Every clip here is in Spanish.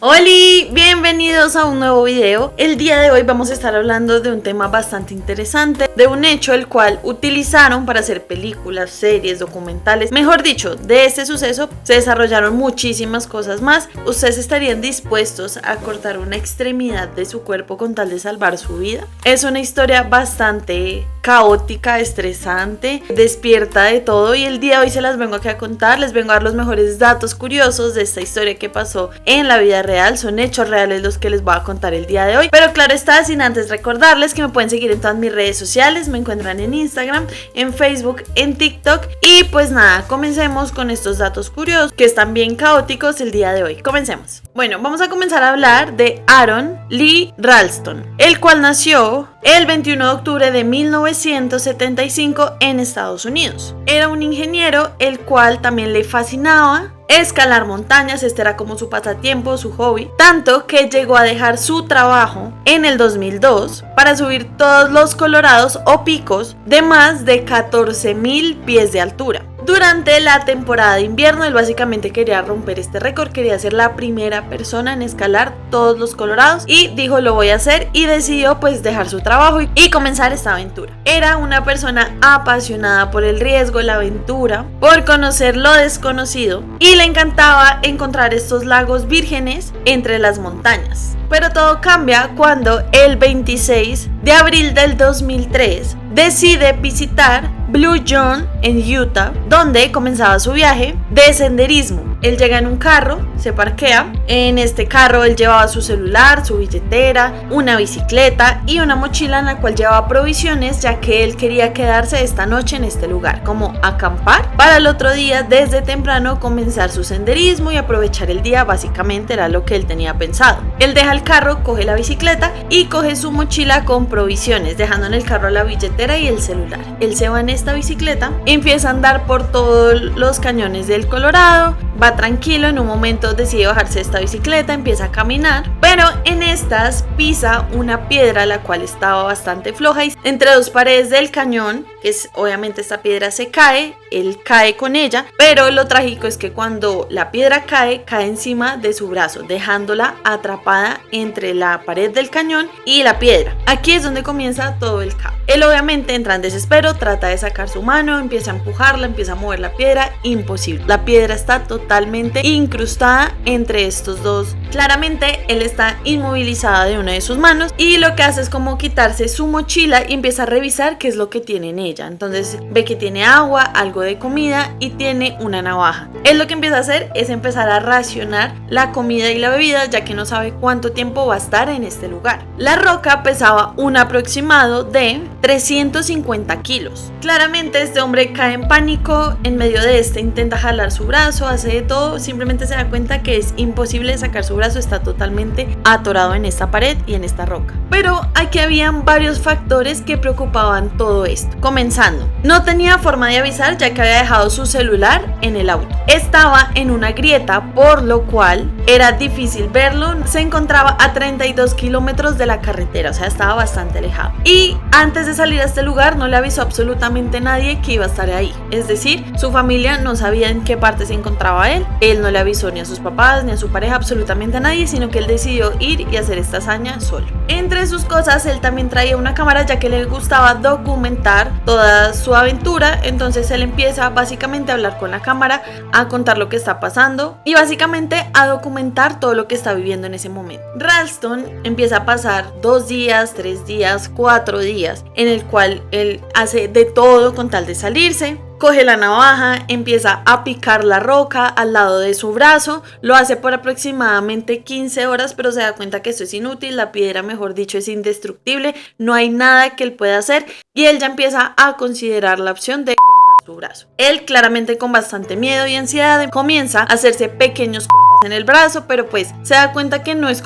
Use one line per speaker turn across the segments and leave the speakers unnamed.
Holi, bienvenidos a un nuevo video. El día de hoy vamos a estar hablando de un tema bastante interesante, de un hecho el cual utilizaron para hacer películas, series, documentales. Mejor dicho, de este suceso se desarrollaron muchísimas cosas más. ¿Ustedes estarían dispuestos a cortar una extremidad de su cuerpo con tal de salvar su vida? Es una historia bastante caótica, estresante, despierta de todo, y el día de hoy se las vengo aquí a contar. Les vengo a dar los mejores datos curiosos de esta historia que pasó en la vida real. Son hechos reales los que les voy a contar el día de hoy, pero claro está, sin antes recordarles que me pueden seguir en todas mis redes sociales. Me encuentran en Instagram, en Facebook, en TikTok, y pues nada, comencemos con estos datos curiosos que están bien caóticos el día de hoy. Comencemos. Bueno, vamos a comenzar a hablar de Aaron Lee Ralston, el cual nació el 21 de octubre de 1975 en Estados Unidos. Era un ingeniero el cual también le fascinaba escalar montañas. Este era como su pasatiempo, su hobby, tanto que llegó a dejar su trabajo en el 2002 para subir todos los colorados o picos de más de 14,000 pies de altura. Durante la temporada de invierno, él básicamente quería romper este récord, quería ser la primera persona en escalar todos los colorados y dijo: lo voy a hacer, y decidió pues dejar su trabajo y comenzar esta aventura. Era una persona apasionada por el riesgo, la aventura, por conocer lo desconocido, y le encantaba encontrar estos lagos vírgenes entre las montañas. Pero todo cambia cuando el 26 de abril del 2003 decide visitar Blue John en Utah, donde comenzaba su viaje de senderismo. Él llega en un carro, se parquea. En este carro él llevaba su celular, su billetera, una bicicleta y una mochila en la cual llevaba provisiones, ya que él quería quedarse esta noche en este lugar, como acampar, para el otro día desde temprano comenzar su senderismo y aprovechar el día. Básicamente era lo que él tenía pensado. Él deja el carro, coge la bicicleta y coge su mochila con provisiones, dejando en el carro la billetera y el celular. Él se va en esta bicicleta, empieza a andar por todos los cañones del Colorado, va tranquilo. En un momento decide bajarse de esta bicicleta, empieza a caminar, pero en estas pisa una piedra la cual estaba bastante floja, y entre dos paredes del cañón, que es obviamente esta piedra, se cae. Él cae con ella, pero lo trágico es que cuando la piedra cae encima de su brazo, dejándola atrapada entre la pared del cañón y la piedra. Aquí es donde comienza todo el caos. Él obviamente entra en desespero, trata de sacar su mano, empieza a empujarla, empieza a mover la piedra. Imposible. La piedra está totalmente incrustada entre estos dos. Claramente él está inmovilizada de una de sus manos, y lo que hace es como quitarse su mochila y empieza a revisar qué es lo que tiene en ella. Entonces ve que tiene agua, algo de comida y tiene una navaja. Él lo que empieza a hacer es empezar a racionar la comida y la bebida, ya que no sabe cuánto tiempo va a estar en este lugar. La roca pesaba un aproximado de 350 kilos. Claramente este hombre cae en pánico. En medio de intenta jalar su brazo, hace de todo, simplemente se da cuenta que es imposible sacar su brazo, está totalmente atorado en esta pared y en esta roca. Pero aquí habían varios factores que preocupaban todo esto. Comenzando, no tenía forma de avisar, ya que había dejado su celular en el auto. Estaba en una grieta, por lo cual era difícil verlo. Se encontraba a 32 kilómetros de la carretera, o sea, estaba bastante alejado. Y antes de salir a este lugar no le avisó absolutamente nadie que iba a estar ahí. Es decir, su familia no sabía en qué parte se encontraba él. Él no le avisó ni a sus papás, ni a su pareja, absolutamente a nadie, sino que él decidió ir y hacer esta hazaña solo. Entre sus cosas, él también traía una cámara, ya que le gustaba documentar toda su aventura. Entonces él empieza básicamente a hablar con la cámara, a contar lo que está pasando y básicamente a documentar todo lo que está viviendo en ese momento. Ralston empieza a pasar 2 días, 3 días, 4 días, en el cual él hace de todo con tal de salirse. Coge la navaja, empieza a picar la roca al lado de su brazo. Lo hace por aproximadamente 15 horas, pero se da cuenta que esto es inútil. La piedra, mejor dicho, es indestructible. No hay nada que él pueda hacer, y él ya empieza a considerar la opción de cortar su brazo. Él, claramente con bastante miedo y ansiedad, comienza a hacerse pequeños cortes en el brazo, pero pues se da cuenta que no es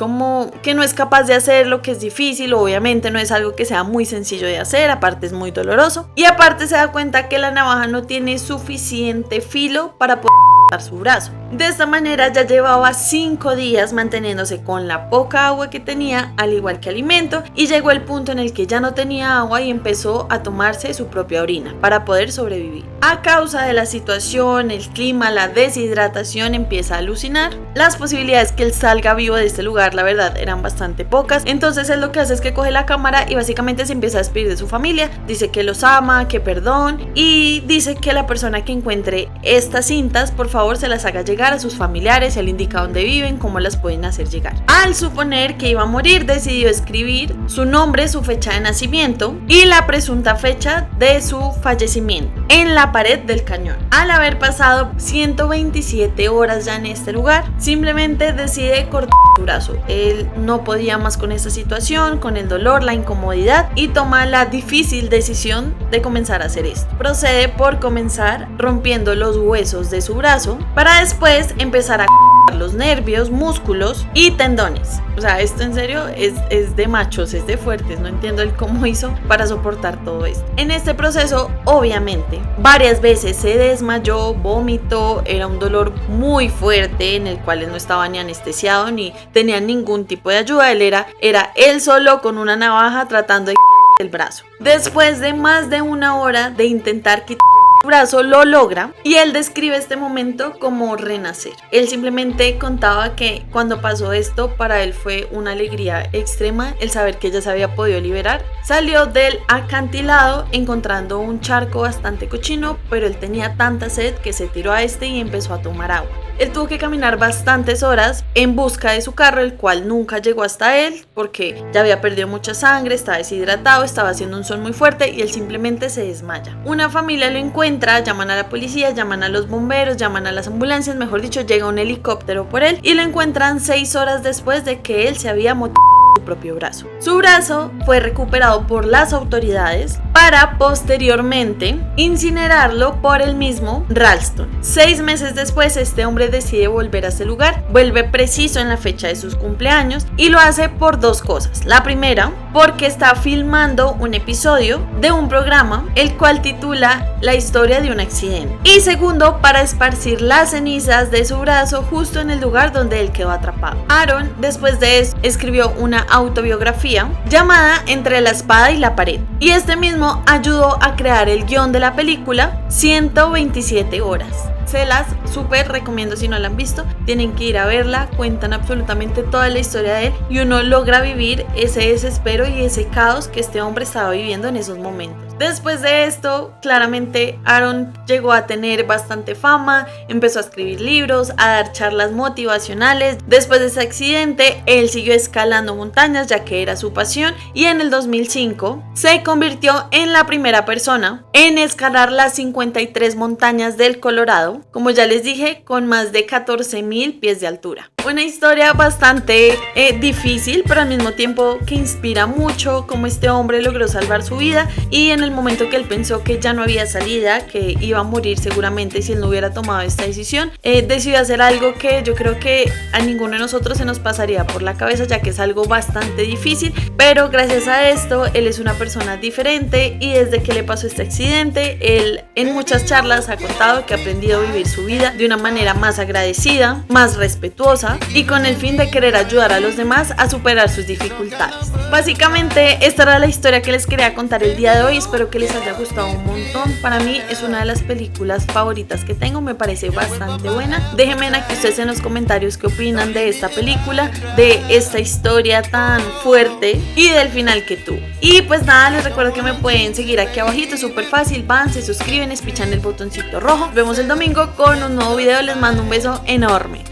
capaz de hacerlo, que es difícil. Obviamente no es algo que sea muy sencillo de hacer, aparte es muy doloroso, y aparte se da cuenta que la navaja no tiene suficiente filo para poder cortar su brazo. De esta manera ya llevaba 5 días manteniéndose con la poca agua que tenía, al igual que alimento, y llegó el punto en el que ya no tenía agua y empezó a tomarse su propia orina para poder sobrevivir. A causa de la situación, el clima, la deshidratación, empieza a alucinar. Las posibilidades que él salga vivo de este lugar, la verdad, eran bastante pocas. Entonces él lo que hace es que coge la cámara y básicamente se empieza a despedir de su familia. Dice que los ama, que perdón, y dice que la persona que encuentre estas cintas, por favor, se las haga llegar a sus familiares. Él indica dónde viven, cómo las pueden hacer llegar. Al suponer que iba a morir, decidió escribir su nombre, su fecha de nacimiento y la presunta fecha de su fallecimiento en la pared del cañón. Al haber pasado 127 horas ya en este lugar, simplemente decide cortar su brazo. Él no podía más con esta situación, con el dolor, la incomodidad, y toma la difícil decisión de comenzar a hacer esto. Procede por comenzar rompiendo los huesos de su brazo para después empezar a los nervios, músculos y tendones. O sea, esto en serio es de machos, es de fuertes. No entiendo el cómo hizo para soportar todo esto. En este proceso, obviamente, varias veces se desmayó, vomitó, era un dolor muy fuerte en el cual él no estaba ni anestesiado ni tenía ningún tipo de ayuda. Él era él solo con una navaja tratando de el brazo. Después de más de 1 hora de intentar quitar el brazo, lo logra y él describe este momento como renacer. Él simplemente contaba que cuando pasó esto, para él fue una alegría extrema el saber que ya se había podido liberar. Salió del acantilado encontrando un charco bastante cochino, pero él tenía tanta sed que se tiró a este y empezó a tomar agua. Él tuvo que caminar bastantes horas en busca de su carro, el cual nunca llegó hasta él porque ya había perdido mucha sangre, estaba deshidratado, estaba haciendo un sol muy fuerte y él simplemente se desmaya. Una familia lo encuentra, llaman a la policía, llaman a los bomberos, llaman a las ambulancias, mejor dicho, llega un helicóptero por él y lo encuentran 6 horas después de que él se había mutilado su propio brazo. Su brazo fue recuperado por las autoridades para posteriormente incinerarlo por el mismo Ralston. 6 meses después, este hombre decide volver a este lugar, vuelve preciso en la fecha de sus cumpleaños y lo hace por 2 cosas. La primera, porque está filmando un episodio de un programa el cual titula La historia de un accidente. Y segundo, para esparcir las cenizas de su brazo justo en el lugar donde él quedó atrapado. Aaron, después de eso, escribió una autobiografía llamada Entre la espada y la pared, y este mismo ayudó a crear el guión de la película 127 horas. Se las súper recomiendo si no la han visto, tienen que ir a verla, cuentan absolutamente toda la historia de él y uno logra vivir ese desespero y ese caos que este hombre estaba viviendo en esos momentos. Después de esto, claramente Aaron llegó a tener bastante fama, empezó a escribir libros, a dar charlas motivacionales. Después de ese accidente, él siguió escalando montañas ya que era su pasión y en el 2005 se convirtió en la primera persona en escalar las 53 montañas del Colorado, como ya les dije, con más de 14,000 pies de altura. Una historia bastante difícil, pero al mismo tiempo que inspira mucho cómo este hombre logró salvar su vida y en el momento que él pensó que ya no había salida, que iba a morir seguramente si él no hubiera tomado esta decisión, decidió hacer algo que yo creo que a ninguno de nosotros se nos pasaría por la cabeza, ya que es algo bastante difícil, pero gracias a esto él es una persona diferente y desde que le pasó este accidente, él en muchas charlas ha contado que ha aprendido a vivir su vida de una manera más agradecida, más respetuosa y con el fin de querer ayudar a los demás a superar sus dificultades. Básicamente esta era la historia que les quería contar el día de hoy, espero que les haya gustado un montón. Para mí es una de las películas favoritas que tengo, me parece bastante buena. Déjenme aquí ustedes en los comentarios qué opinan de esta película, de esta historia tan fuerte y del final que tuvo. Y pues nada, les recuerdo que me pueden seguir aquí abajito, es súper fácil, van, se suscriben, pichan el botoncito rojo. Nos vemos el domingo con un nuevo video, les mando un beso enorme.